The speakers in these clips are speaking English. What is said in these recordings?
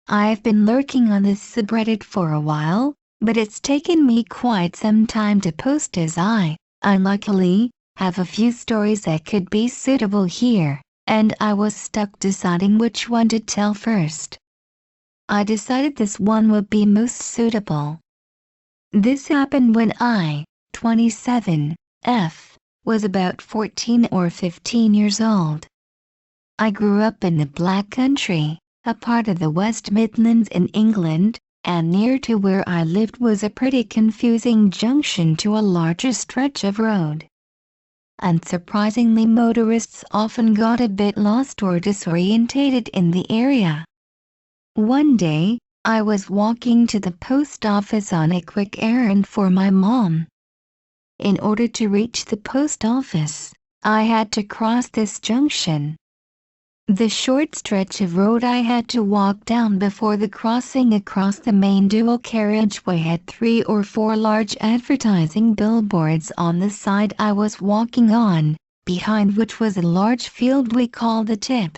I've been lurking on this subreddit for a while, but it's taken me quite some time to post as I, unluckily, have a few stories that could be suitable here, and I was stuck deciding which one to tell first. I decided this one would be most suitable. This happened when I, 27, was about 14 or 15 years old. I grew up in the Black Country, a part of the West Midlands in England, and near to where I lived was a pretty confusing junction to a larger stretch of road. Unsurprisingly, motorists often got a bit lost or disorientated in the area. One day, I was walking to the post office on a quick errand for my mom. In order to reach the post office, I had to cross this junction. The short stretch of road I had to walk down before the crossing across the main dual carriageway had 3 or 4 large advertising billboards on the side I was walking on, behind which was a large field we called the tip.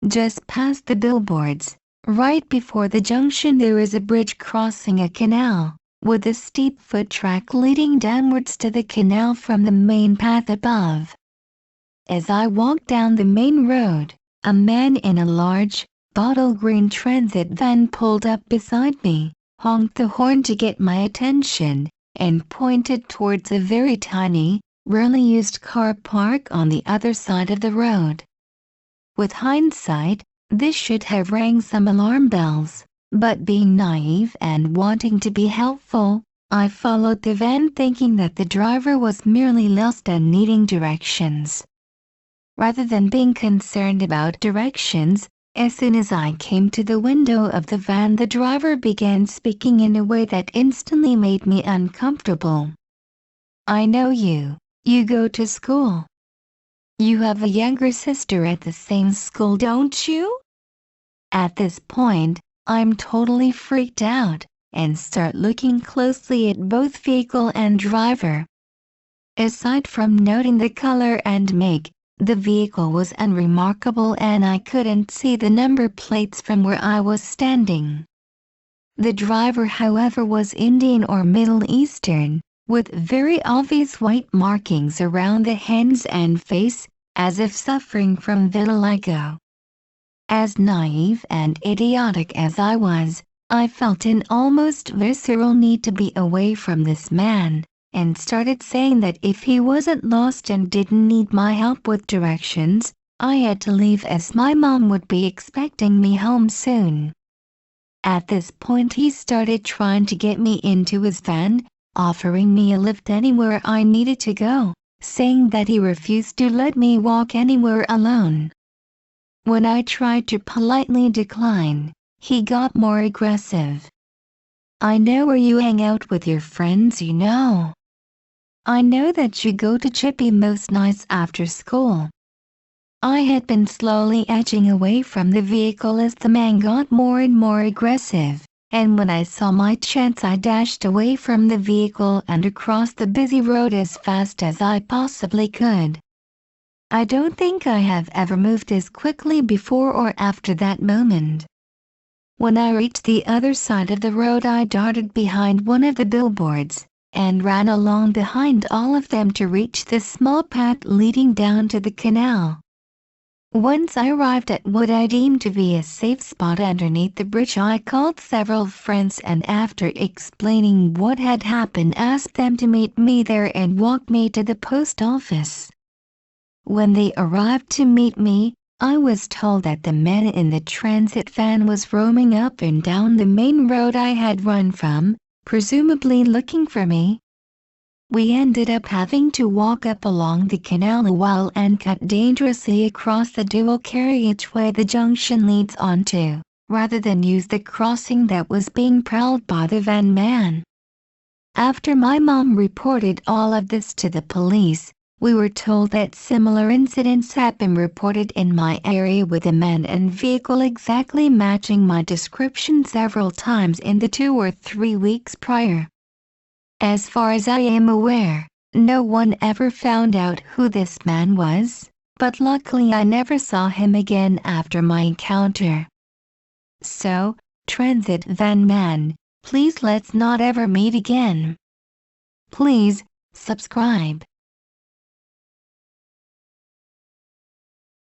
Just past the billboards, right before the junction, there is a bridge crossing a canal, with a steep foot track leading downwards to the canal from the main path above. As I walked down the main road, a man in a large, bottle green transit van pulled up beside me, honked the horn to get my attention, and pointed towards a very tiny, rarely used car park on the other side of the road. With hindsight, this should have rang some alarm bells, but being naive and wanting to be helpful, I followed the van thinking that the driver was merely lost and needing directions. Rather than being concerned about directions, as soon as I came to the window of the van, the driver began speaking in a way that instantly made me uncomfortable. "I know you. You go to school. You have a younger sister at the same school, don't you?" At this point, I'm totally freaked out, and start looking closely at both vehicle and driver. Aside from noting the color and make, the vehicle was unremarkable and I couldn't see the number plates from where I was standing. The driver, however, was Indian or Middle Eastern, with very obvious white markings around the hands and face, as if suffering from vitiligo. As naive and idiotic as I was, I felt an almost visceral need to be away from this man, and started saying that if he wasn't lost and didn't need my help with directions, I had to leave as my mom would be expecting me home soon. At this point, he started trying to get me into his van, offering me a lift anywhere I needed to go, saying that he refused to let me walk anywhere alone. When I tried to politely decline, he got more aggressive. "I know where you hang out with your friends, you know. I know that you go to Chippy most nights after school." I had been slowly edging away from the vehicle as the man got more and more aggressive, and when I saw my chance, I dashed away from the vehicle and across the busy road as fast as I possibly could. I don't think I have ever moved as quickly before or after that moment. When I reached the other side of the road, I darted behind one of the billboards, and ran along behind all of them to reach the small path leading down to the canal. Once I arrived at what I deemed to be a safe spot underneath the bridge, I called several friends and, after explaining what had happened, asked them to meet me there and walk me to the post office. When they arrived to meet me, I was told that the man in the transit van was roaming up and down the main road I had run from, presumably looking for me. We ended up having to walk up along the canal a while and cut dangerously across the dual carriageway the junction leads onto, rather than use the crossing that was being prowled by the van man. After my mom reported all of this to the police, we were told that similar incidents had been reported in my area with a man and vehicle exactly matching my description several times in the 2 or 3 weeks prior. As far as I am aware, no one ever found out who this man was, but luckily I never saw him again after my encounter. So, Transit Van Man, please let's not ever meet again. Please, subscribe.